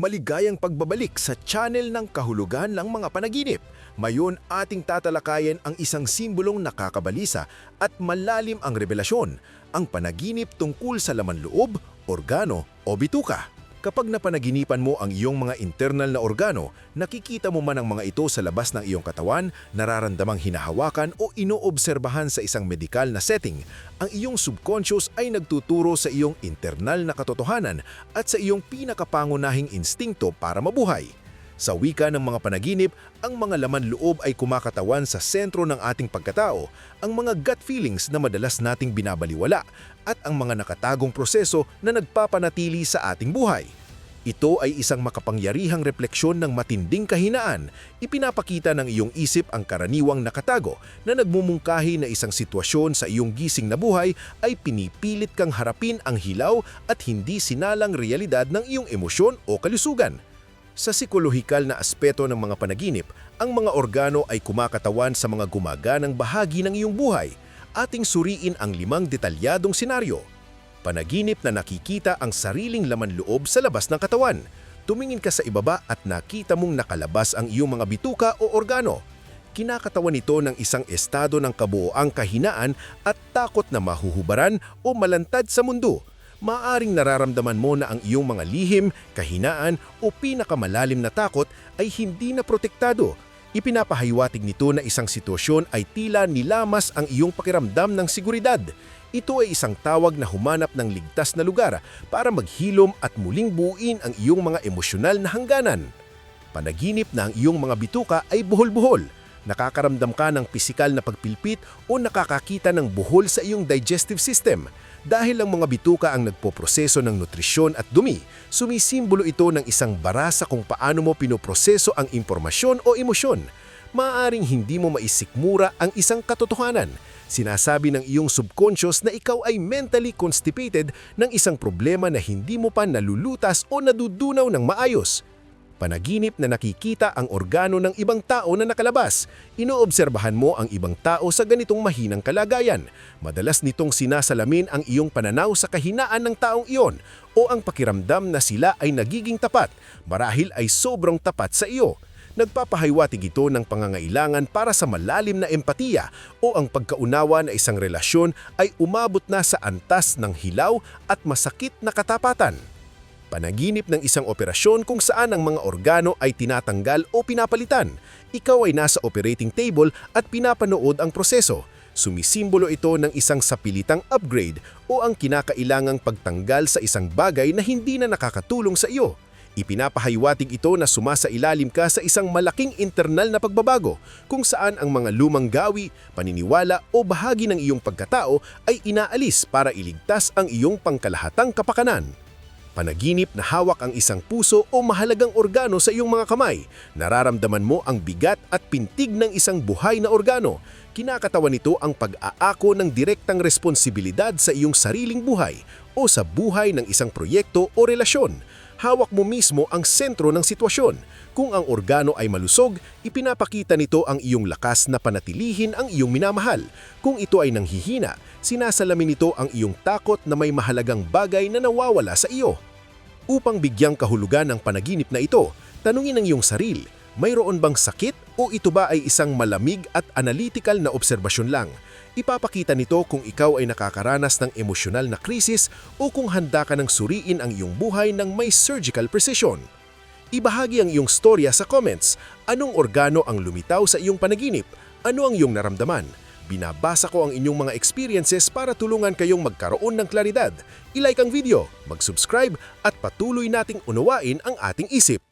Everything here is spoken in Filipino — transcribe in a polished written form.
Maligayang pagbabalik sa channel ng kahulugan ng mga panaginip. Mayon ating tatalakayin ang isang simbolong nakakabalisa at malalim ang revelasyon, ang panaginip tungkol sa laman loob, organo o bituka. Kapag napanaginipan mo ang iyong mga internal na organo, nakikita mo man ang mga ito sa labas ng iyong katawan, nararamdamang hinahawakan o inoobserbahan sa isang medikal na setting, ang iyong subconscious ay nagtuturo sa iyong internal na katotohanan at sa iyong pinakapangunahing instingto para mabuhay. Sa wika ng mga panaginip, ang mga laman loob ay kumakatawan sa sentro ng ating pagkatao, ang mga gut feelings na madalas nating binabaliwala, at ang mga nakatagong proseso na nagpapanatili sa ating buhay. Ito ay isang makapangyarihang refleksyon ng matinding kahinaan. Ipinapakita ng iyong isip ang karaniwang nakatago na nagmumungkahi na isang sitwasyon sa iyong gising na buhay ay pinipilit kang harapin ang hilaw at hindi sinalang realidad ng iyong emosyon o kalusugan. Sa psikolohikal na aspeto ng mga panaginip, ang mga organo ay kumakatawan sa mga gumaganang bahagi ng iyong buhay. Ating suriin ang 5 detalyadong senaryo. Panaginip na nakikita ang sariling laman loob sa labas ng katawan. Tumingin ka sa ibaba at nakita mong nakalabas ang iyong mga bituka o organo. Kinakatawan ito ng isang estado ng kabuoang kahinaan at takot na mahuhubaran o malantad sa mundo. Maaring nararamdaman mo na ang iyong mga lihim, kahinaan o pinakamalalim na takot ay hindi na protektado. Ipinapahiwatig nito na isang sitwasyon ay tila nilamas ang iyong pakiramdam ng seguridad. Ito ay isang tawag na humanap ng ligtas na lugar para maghilom at muling buuin ang iyong mga emosyonal na hangganan. Panaginip na ang iyong mga bituka ay buhol-buhol. Nakakaramdam ka ng pisikal na pagpilpit o nakakakita ng buhol sa iyong digestive system. Dahil ang mga bituka ang nagpoproseso ng nutrisyon at dumi, sumisimbolo ito ng isang bara sa kung paano mo pinoproseso ang impormasyon o emosyon. Maaaring hindi mo maisikmura ang isang katotohanan. Sinasabi ng iyong subconscious na ikaw ay mentally constipated ng isang problema na hindi mo pa nalulutas o nadudunaw ng maayos. Panaginip na nakikita ang organo ng ibang tao na nakalabas. Inoobserbahan mo ang ibang tao sa ganitong mahinang kalagayan. Madalas nitong sinasalamin ang iyong pananaw sa kahinaan ng taong iyon o ang pakiramdam na sila ay nagiging tapat, marahil ay sobrang tapat sa iyo. Nagpapahiwatig ito ng pangangailangan para sa malalim na empatiya o ang pagkaunawa na isang relasyon ay umabot na sa antas ng hilaw at masakit na katapatan. Panaginip ng isang operasyon kung saan ang mga organo ay tinatanggal o pinapalitan. Ikaw ay nasa operating table at pinapanood ang proseso. Sumisimbolo ito ng isang sapilitang upgrade o ang kinakailangang pagtanggal sa isang bagay na hindi na nakakatulong sa iyo. Ipinapahiwatig ito na sumasailalim ka sa isang malaking internal na pagbabago kung saan ang mga lumang gawi, paniniwala o bahagi ng iyong pagkatao ay inaalis para iligtas ang iyong pangkalahatang kapakanan. Panaginip na hawak ang isang puso o mahalagang organo sa iyong mga kamay. Nararamdaman mo ang bigat at pintig ng isang buhay na organo. Kinakatawan nito ang pag-aako ng direktang responsibilidad sa iyong sariling buhay o sa buhay ng isang proyekto o relasyon. Hawak mo mismo ang sentro ng sitwasyon. Kung ang organo ay malusog, ipinapakita nito ang iyong lakas na panatilihin ang iyong minamahal. Kung ito ay nanghihina, sinasalamin nito ang iyong takot na may mahalagang bagay na nawawala sa iyo. Upang bigyang kahulugan ng panaginip na ito, tanungin ang iyong sarili, mayroon bang sakit o ito ba ay isang malamig at analytical na obserbasyon lang? Ipapakita nito kung ikaw ay nakakaranas ng emosyonal na krisis o kung handa ka ng suriin ang iyong buhay ng may surgical precision. Ibahagi ang iyong storya sa comments. Anong organo ang lumitaw sa iyong panaginip? Ano ang iyong naramdaman? Binabasa ko ang inyong mga experiences para tulungan kayong magkaroon ng klaridad. I-like ang video, mag-subscribe at patuloy nating unawain ang ating isip.